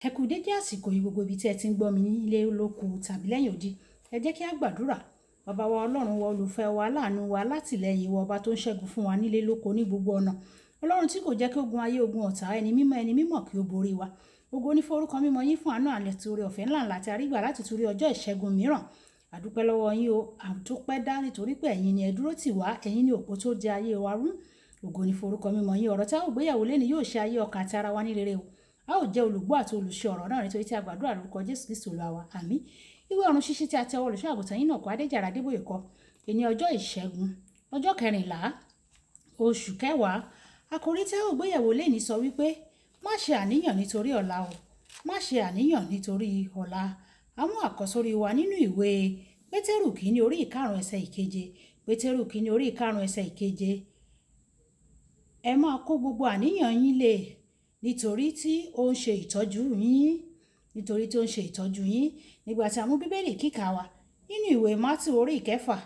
Ẹ kú dédé àsìkò yìí gbogbo ibi tí ẹ ti ń gbọ́ mi nílé lóko tàbí lẹ́yìn odi. Ẹ jẹ́ kí a gbàdúrà. Baba wa Ọlọ́run wa olùfẹ́ wa aláàánú wa látìlẹ́yìn wa ọba tó ń ṣẹ́gun fún wa nílé lóko ní gbogbo ọ̀nà. Ọlọ́run tí kò jẹ́ kí ogun ayé ogun ọ̀tá ẹni mímọ́ kí ó borí wa. Ògo ní forúkọ mímọ́ yín fún àánú àlẹ́ tí oore ọ̀fẹ́ ńlá tí a rí gbà láti torí ọjọ́ ìṣẹ́gun mìíràn. Àdúpẹ́ lọ́wọ́ yín o, àdúpẹ́ dá nítorí pé ẹ̀yin ni ẹ dúró tì wá, ẹ̀yin ni òpó tó di ayé wa rú. Ògo ní forúkọ mímọ́ yín. Ọ̀rọ̀ tí a ó gbéyàwó lẹ́ni yóò ṣe ayé ọkàn àti ara wa ní rere o. A ó jẹ́ olùgbọ́ àti olùṣe ọ̀rọ̀ náà nítorí tí a gbàdúrà lórúkọ Jésù Kristi Olúwa wa. Àmín. Ìwé ọ̀run ṣíṣí tí a tẹ ọwọ́ olùṣọ́ àgùntàn yín náà kọ Adéjàre Adébóyè kọ. Èní ọjọ́ ìṣẹ́gun, ọjọ́ 14 oṣù kẹwàá. Àkòrí tí a ó gbéyàwó lẹ́ni sọ wípé má ṣe àníyàn nítorí ọ̀la o. Má ṣe àníyàn nítorí ọ̀la. Àwọn àkọ́sórí wa nínú ìwé Pétérù kìíní orí 5 ẹsẹ̀ 7. Pétérù kìíní orí 5 ẹsẹ̀ 7. Ẹ máa kó gbogbo àníyàn yín lé nítorí tí ó ń ṣe ìtọ́jú yín. Nítorí tí ó ń ṣe ìtọ́jú yín. Nígbà tí a mú Bíbélì kíkà wa nínú ìwé Mátíù orí 6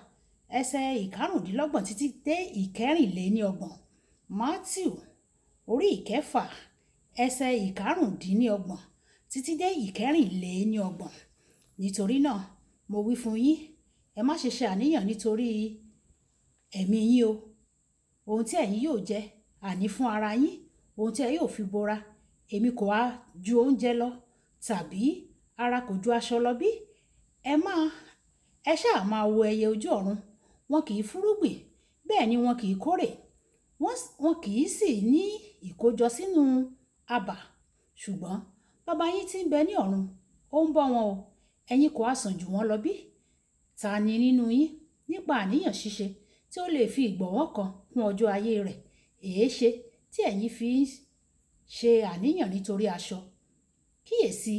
ẹsẹ̀ 25 títí dé 26. Mátíù orí 6 ẹsẹ̀ 25 títí dé 26. Nítorí náà mo wí fún yín, ẹ má ṣe ṣe àníyàn nítorí ẹ̀mí yín o. Ohun tí ẹ̀yin yóò jẹ, àní fún ara yín, ohun tí ẹ yóò fi bora. Èmi kò wá ju oúnjẹ lọ, tàbí ara kò ju aṣọ lọ bí? Ẹ ṣáà máa wo ẹyẹ ojú ọ̀run. Wọn kì í fúrúgbìn, bẹ́ẹ̀ ni wọn kì í kórè. Wọn kì í sì ní ìkójọ sínú abà. Ṣùgbọ́n bàbá yín tí ń bẹ ní ọ̀run, ó ń bọ́ wọn o. Ẹ̀yin kò á sàn jù wọ́n lọ bí? Ta ni nínú yín nípa àníyàn ṣíṣe tí ó lè fi ìgbọ̀nwọ́ kan kún ọjọ́ ayé rẹ̀? Èéṣe tí ẹ̀yin fi ń ṣe àníyàn nítorí aṣọ? Kíyèsí,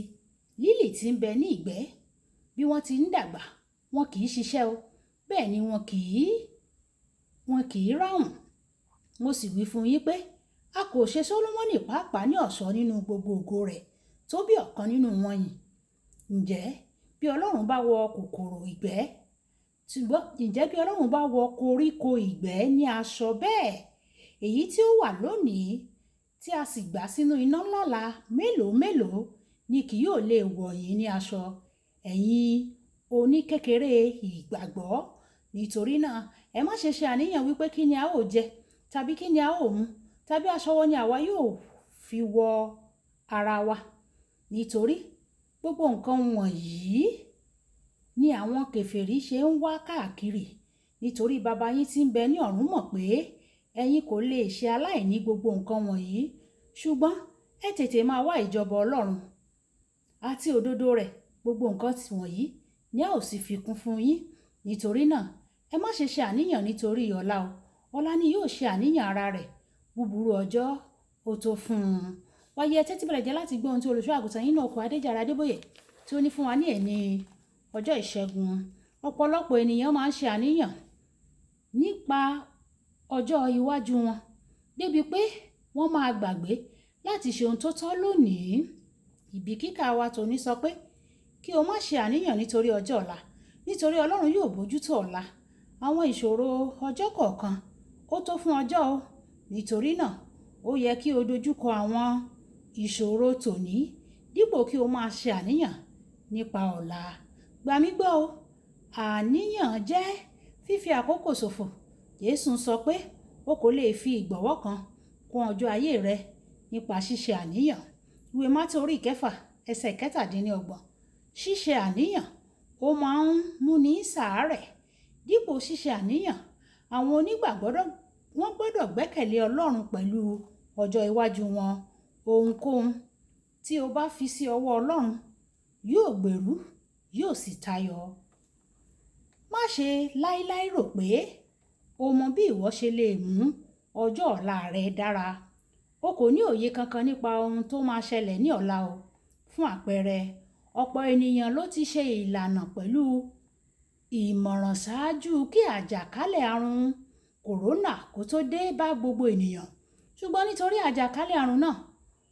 lílì tí ń bẹ ní ìgbẹ́, bí wọ́n ti ń dàgbà, wọn kì í ṣiṣẹ́ o, bẹ́ẹ̀ ni wọn kì í ráhùn. Mo sì wí fún yín pé a kò ṣe Sólómọ́nì pàápàá ní ọ̀ṣọ́ nínú gbogbo ògo rẹ̀ tó bí ọ̀kan nínú wọn yìí. Ǹjẹ́ bí Ọlọ́run bá wọ koríko ìgbẹ́ ní aṣọ bẹ́ẹ̀, èyí tí ó wà lónìí tí a sì gbà sínú iná lọ́la, mélòó mélòó ni kì yóò lè wọ̀ yín ní aṣọ, ẹ̀yin oníkékeré ìgbàgbọ́? Nítorí náà ẹ má ṣe ṣe àníyàn wípé kí ni a ó jẹ, tàbí kí ni a ó mu, tàbí aṣọ wo ni àwa yóò fi wọ ara wa. Nítorí gbogbo nǹkan wọ̀nyí ni àwọn kèfèrí ṣe ń wá káàkiri. Nítorí bàbá yín tí ń bẹ ní ọ̀run mọ̀ pé ẹ̀yin kò lè ṣe aláìní gbogbo nǹkan wọ̀nyí. Ṣùgbọ́n ẹ tètè máa wá ìjọba Ọlọ́run àti òdodo rẹ̀, gbogbo nǹkan wọ̀nyí ni a ó sì fi kún fún yín. Nítorí náà ẹ má ṣe ṣe àníyàn nítorí ọ̀la o. Ọ̀la ni yóò ṣe àníyàn ara rẹ̀. Búburú ọjọ́ ó tó fún un. Wáyé ẹ tẹ́tí bẹ̀rẹ̀ jẹ́ láti gbọ́ ohun tí olùṣọ́ àgùntàn yín náà kọ Adéjàre Adébóyè tí ó ní fún wa ní ẹ̀ní ọjọ́ ìṣẹ́gun. Ọ̀pọ̀lọpọ̀ ènìyàn máa ń ṣe àníyàn nípa ọjọ́ iwájú wọn, débi pé wọ́n máa gbàgbé láti ṣe ohun tó tọ́ lónìí. Ìbí kíkà wa tòní sọ pé kí o má ṣe àníyàn nítorí ọjọ́ ọ̀la, nítorí Ọlọ́run yóò bójútó ọ̀la. Àwọn ìṣòro ọjọ́ kọ̀ọ̀kan ó tó fún ọjọ́ o. Nítorí náà ó yẹ kí o dojúkọ àwọn ìṣòro tòní dípò kí o máa ṣe àníyàn nípa ọ̀la. Gbà mí gbọ́ o, àníyàn jẹ́ fífi àkókò ṣòfò. Jésù sọ pé o kò lè fi ìgbọ̀nwọ́ kan kún ọjọ́ ayé rẹ nípa ṣíṣe àníyàn. Ìwé Mátíù orí 6 ẹsẹ̀ 27. Ṣíṣe àníyàn ó máa ń múni ṣàárẹ̀. Dípò ṣíṣe àníyàn, àwọn onígbàgbọ́ wọ́n gbọ́dọ̀ gbẹ́kẹ̀lé Ọlọ́run pẹ̀lú ọjọ́ iwájú wọn. Ohunkóhun tí o bá fi sí ọwọ́ Ọlọ́run yóò gbèrú, yóò sì tayọ. Má ṣe láíláí rò pé o mọ bí ìwọ ṣe lè mú ọjọ́ ọ̀la rẹ dára. O kò ní òye kankan nípa ohun tó máa ṣẹlẹ̀ ní ọ̀la o. Fún àpẹẹrẹ, ọ̀pọ̀ ènìyàn ló ti ṣe ìlànà pẹ̀lú ìmọ̀ràn ṣáájú kí àjàkálẹ̀ àrùn kòrónà kó tó dé bá gbogbo ènìyàn. Ṣùgbọ́n nítorí àjàkálẹ̀ àrùn náà,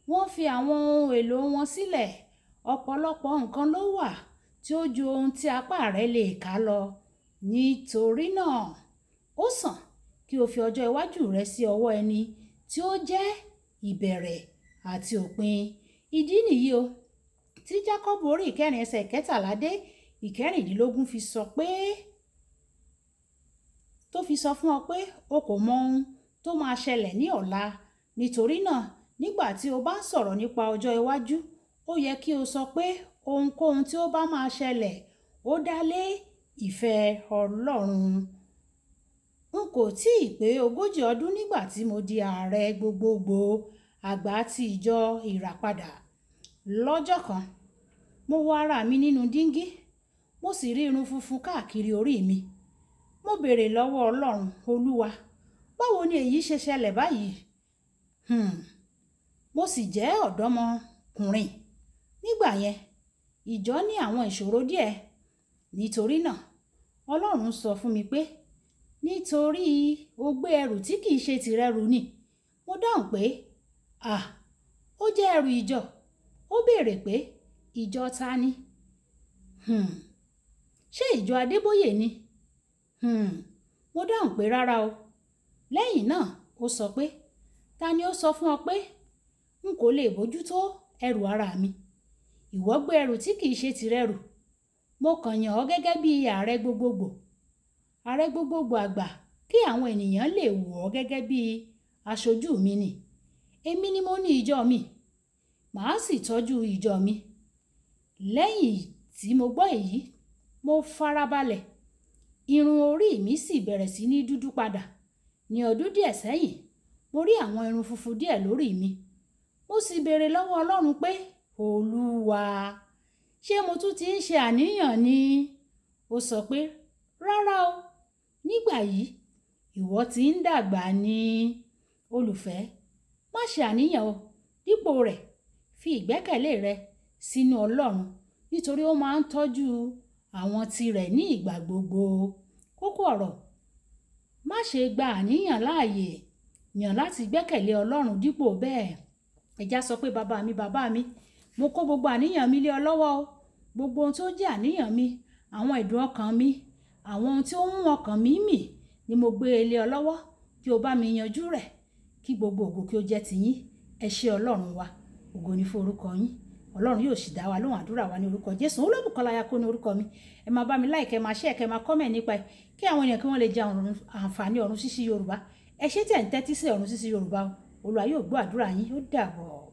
wọ́n fi àwọn ohun èlò wọn sílẹ̀. Ọ̀pọ̀lọpọ̀ nǹkan ló wà tí ó ju ohun tí apá rẹ lè ká lọ. Nítorí náà ó sàn kí o fi ọjọ́ iwájú rẹ sí ọwọ́ ẹni tí ó jẹ́ ìbẹ̀rẹ̀ àti òpin. Ìdí nìyí o tí Jákọ́bù orí ìkẹrin ẹsẹ̀ ìkẹtàlá dé ìkẹrìndínlógún fi sọ pé tó fi sọ fún ọ pé o kò mọ ohun tó máa ṣẹlẹ̀ ní ọ̀la. Nítorí náà nígbà tí o bá ń sọ̀rọ̀ nípa ọjọ́ iwájú ó yẹ kí o sọ pé ohunkóhun tí ó bá máa ṣẹlẹ̀ ó dá lé ìfẹ́ Ọlọ́run. N kò tíì pé 40 ọdún nígbà tí mo di ààrẹ gbogbogbò àgbà ti ìjọ ìràpadà. Lọ́jọ́ kan mo wo ara mi nínú díngí mo sì rí irun funfun káàkiri orí mi. Mo béèrè lọ́wọ́ Ọlọ́run, Olúwa, báwo ni èyí ṣe ṣẹlẹ̀ báyìí? Mo sì jẹ́ ọ̀dọ́mọkùnrin nígbà yẹn. Ìjọ ní àwọn ìṣòro díẹ̀. Nítorí náà Ọlọ́run sọ fún mi pé nítorí o gbé ẹrù tí kìí ṣe tìrẹ rù ni. Mo dáhùn pé ó jẹ́ ẹrù ìjọ. Ó béèrè pé ìjọ ta ni? Ṣé ìjọ Adébóyè ni? Mo dáhùn pé rárá o. Lẹ́yìn náà ó sọ pé ta ni ó sọ fún ọ pé n kò lè bójútó ẹrù ara mi? Ìwọ gbé ẹrù tí kìí ṣe tìrẹ rù. Mo kàn yàn ọ́ gẹ́gẹ́ bí ààrẹ gbogbogbò àgbà kí àwọn ènìyàn lè wò ọ́ gẹ́gẹ́ bí aṣojú mi ni. Èmi ni mo ní ìjọ mi. Màá sì tọ́jú ìjọ mi. Lẹ́yìn tí mo gbọ́ èyí mo farabalẹ̀. Irun orí mi sì bẹ̀rẹ̀ sí ní dúdú padà. Ní ọdún díẹ̀ sẹ́yìn mo rí àwọn irun funfun díẹ̀ lórí mi. Mo sì béèrè lọ́wọ́ Ọlọ́run pé Olúwa, ṣé mo tún ti ń ṣe àníyàn ni? Ó sọ pé rárá o. Nígbà yìí ìwọ ti ń dàgbà ni. Olùfẹ́, má ṣe àníyàn o. Dípò rẹ̀ fi ìgbẹ́kẹ̀lé rẹ sínú Ọlọ́run nítorí ó máa ń tọ́jú àwọn tirẹ̀ ní ìgbà gbogbo. Kókó ọ̀rọ̀, má ṣe gba àníyàn láàyè. Yàn láti gbẹ́kẹ̀lé Ọlọ́run dípò bẹ́ẹ̀. Ẹja sọ pé bàbá mi, mo kó gbogbo àníyàn mi lé ọ lọ́wọ́ o. Gbogbo ohun tó jẹ́ àníyàn mi, àwọn ìdùn ọkàn mi, àwọn ohun tí ó ń mú ọkàn mi mì ni mo gbé lé ọ lọ́wọ́ kí o bá mi yanjú rẹ̀ kí gbogbo ògo kí ó jẹ́ tiyín. Ẹ ṣé Ọlọ́run wa, ògo ni fún orúkọ yín. Ọlọ́run yóò sì dá wa lóhùn àdúrà wa ní orúkọ Jésù. Olúbùkọ́lá Ayako ní orúkọ mi. Ẹ máa bá mi like, ẹ máa share, ẹ máa comment nípa ẹ̀ kí àwọn ènìyàn kí wọ́n lè jẹ àǹfààní ọ̀run ṣíṣí Yorùbá. Ẹ ṣé tẹ̀ ń tẹ́tí sí ọ̀run ṣíṣí Yorùbá o. Olúwa yóò gbọ́ àdúrà yín. Ó dàbọ̀.